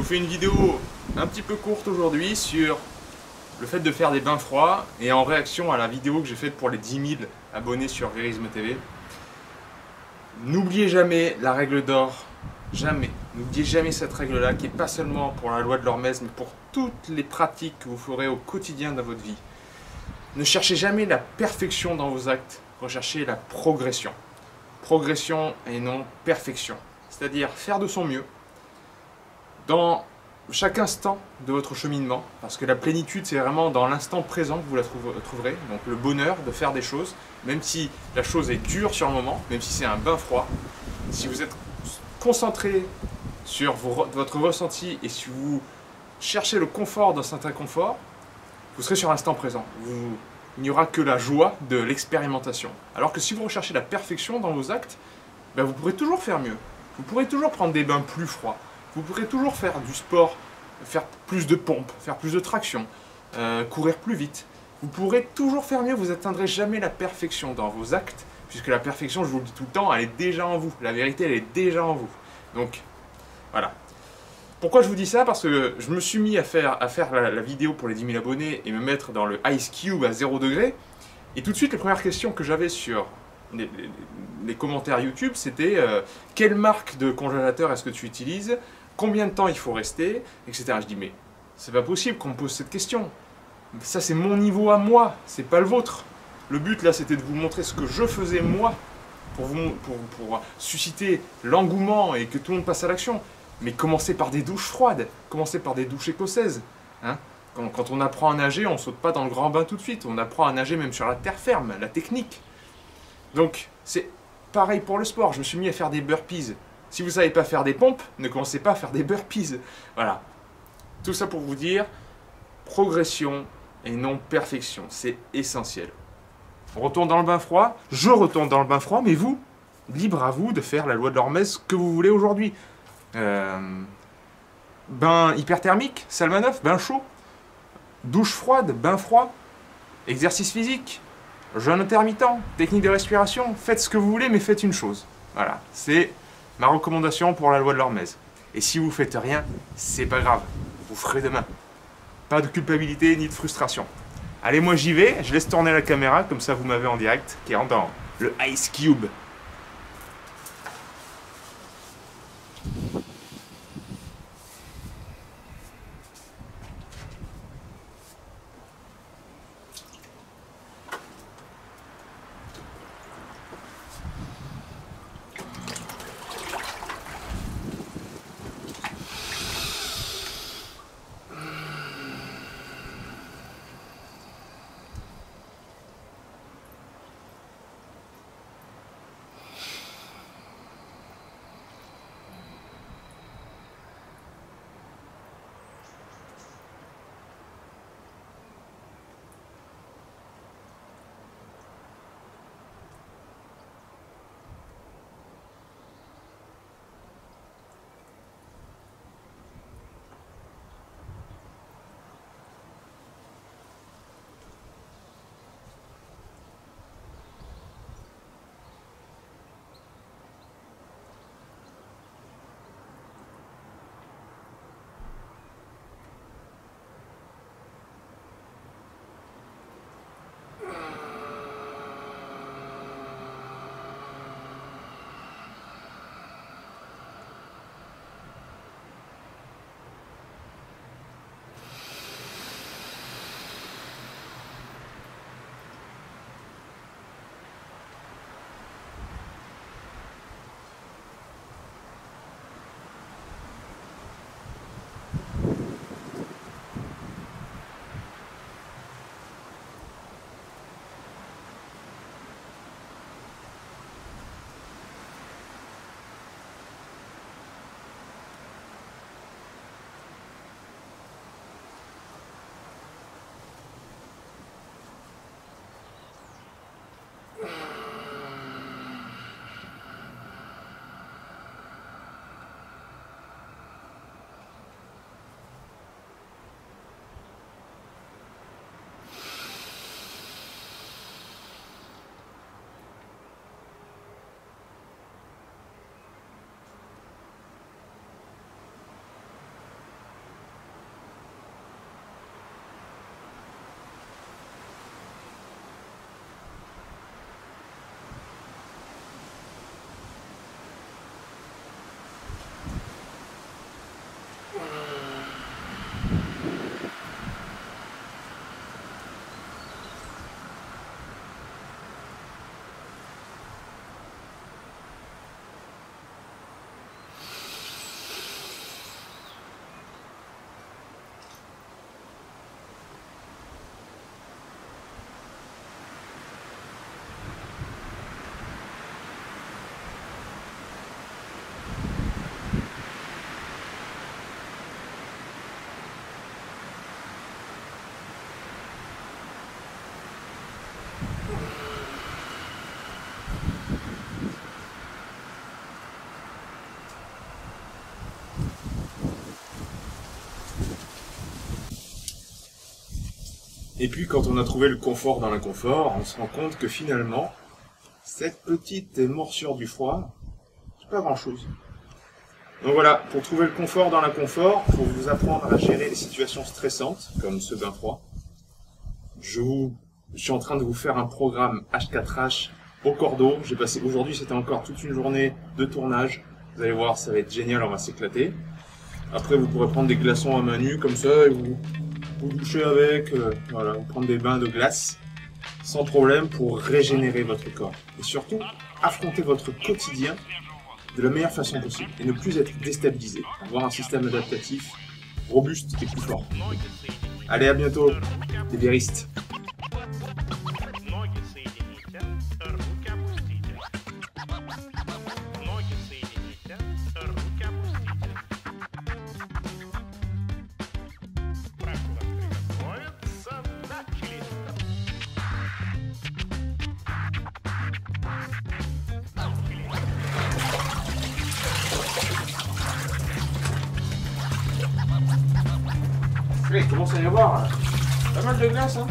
fais une vidéo un petit peu courte aujourd'hui sur le fait de faire des bains froids et en réaction à la vidéo que j'ai faite pour les 10 000 abonnés sur Verisme TV. N'oubliez jamais la règle d'or, jamais. N'oubliez jamais cette règle-là qui n'est pas seulement pour la loi de l'Hormèse, mais pour toutes les pratiques que vous ferez au quotidien dans votre vie. Ne cherchez jamais la perfection dans vos actes, recherchez la progression. Progression et non perfection. C'est-à-dire faire de son mieux dans chaque instant de votre cheminement, parce que la plénitude c'est vraiment dans l'instant présent que vous la trouverez, donc le bonheur de faire des choses, même si la chose est dure sur le moment, même si c'est un bain froid, si vous êtes concentré sur votre ressenti et si vous cherchez le confort dans cet inconfort, vous serez sur l'instant présent. Il n'y aura que la joie de l'expérimentation. Alors que si vous recherchez la perfection dans vos actes, ben vous pourrez toujours faire mieux. Vous pourrez toujours prendre des bains plus froids. Vous pourrez toujours faire du sport, faire plus de pompes, faire plus de traction, courir plus vite. Vous pourrez toujours faire mieux, vous n'atteindrez jamais la perfection dans vos actes, puisque la perfection, je vous le dis tout le temps, elle est déjà en vous. La vérité, elle est déjà en vous. Donc, voilà. Pourquoi je vous dis ça? Parce que je me suis mis à faire la vidéo pour les 10 000 abonnés et me mettre dans le Ice Cube à 0 degré. Et tout de suite, les premières questions que j'avais sur les commentaires YouTube, c'était quelle marque de congélateur est-ce que tu utilises? Combien de temps il faut rester? Etc. Je dis, mais c'est pas possible qu'on me pose cette question. Ça, c'est mon niveau à moi, c'est pas le vôtre. Le but, là, c'était de vous montrer ce que je faisais moi pour susciter l'engouement et que tout le monde passe à l'action. Mais commencez par des douches froides, commencez par des douches écossaises. Hein? Quand on apprend à nager, on ne saute pas dans le grand bain tout de suite. On apprend à nager même sur la terre ferme, la technique. Donc, c'est pareil pour le sport. Je me suis mis à faire des burpees. Si vous ne savez pas faire des pompes, ne commencez pas à faire des burpees. Voilà. Tout ça pour vous dire, progression et non perfection. C'est essentiel. On retourne dans le bain froid. Je retourne dans le bain froid, mais vous, libre à vous de faire la loi de l'Hormèse que vous voulez aujourd'hui. Bain hyperthermique, salle manœuvre, bain chaud, douche froide, bain froid, exercice physique, jeûne intermittent, technique de respiration, faites ce que vous voulez mais faites une chose. Voilà, c'est ma recommandation pour la loi de l'Hormèse. Et si vous faites rien, c'est pas grave, vous ferez demain. Pas de culpabilité ni de frustration. Allez, moi j'y vais, je laisse tourner la caméra, comme ça vous m'avez en direct, qui rentre dans le Ice Cube. Et puis quand on a trouvé le confort dans l'inconfort, on se rend compte que finalement, cette petite morsure du froid, c'est pas grand-chose. Donc voilà, pour trouver le confort dans l'inconfort, pour vous apprendre à gérer les situations stressantes, comme ce bain froid, je suis en train de vous faire un programme H4H au cordeau. J'ai passé aujourd'hui, c'était encore toute une journée de tournage. Vous allez voir, ça va être génial, on va s'éclater. Après, vous pourrez prendre des glaçons à main nue comme ça et vous doucher avec, voilà, vous prendre des bains de glace sans problème pour régénérer votre corps. Et surtout, affronter votre quotidien de la meilleure façon possible et ne plus être déstabilisé. Avoir un système adaptatif robuste et plus fort. Allez, à bientôt, les biéristes. Il commence à y avoir pas mal de glace, hein.